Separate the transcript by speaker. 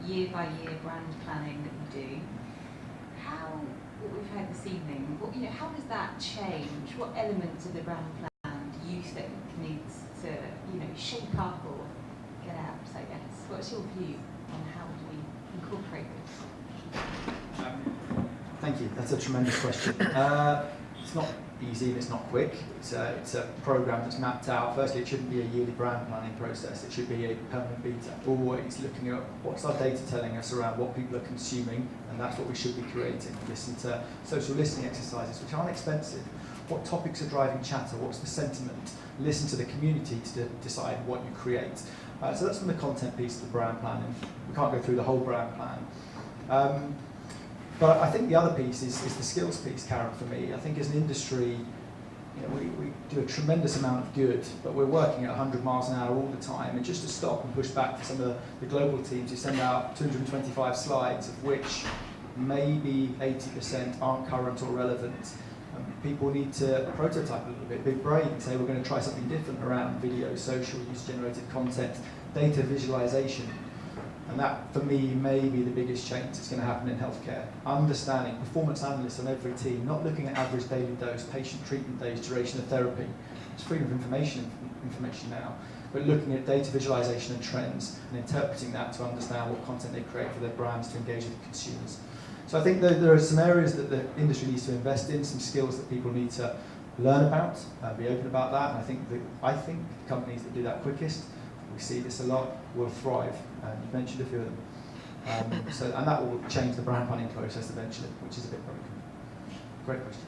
Speaker 1: year-by-year brand planning that you do, what we've heard this evening, how does that change? What elements of the brand plan do you think needs to, shape up or get out? So yes, what's your view on how do we incorporate this?
Speaker 2: Thank you. That's a tremendous question. It's not easy and it's not quick. It's a program that's mapped out. Firstly, it shouldn't be a yearly brand planning process. It should be a permanent beta. Always looking at what's our data telling us around what people are consuming, and that's what we should be creating. Listen to social listening exercises, which aren't expensive. What topics are driving chatter? What's the sentiment? Listen to the community to decide what you create. So that's from the content piece of the brand planning. We can't go through the whole brand plan. But I think the other piece is the skills piece, Karen, for me. I think as an industry, we do a tremendous amount of good, but we're working at 100 miles an hour all the time. And just to stop and push back to some of the global teams who send out 225 slides, of which maybe 80% aren't current or relevant. People need to prototype a little bit, big brain, and say we're going to try something different around video, social, user-generated content, data visualization. And that, for me, may be the biggest change that's going to happen in healthcare. Understanding performance analysts on every team, not looking at average daily dose, patient treatment days, duration of therapy. It's freedom of information now. But looking at data visualization and trends and interpreting that to understand what content they create for their brands to engage with consumers. So I think there are some areas that the industry needs to invest in, some skills that people need to learn about, be open about that. And I think companies that do that quickest, we see this a lot, will thrive. You've mentioned a few of them. And that will change the brand planning process eventually, which is a bit broken. Great question.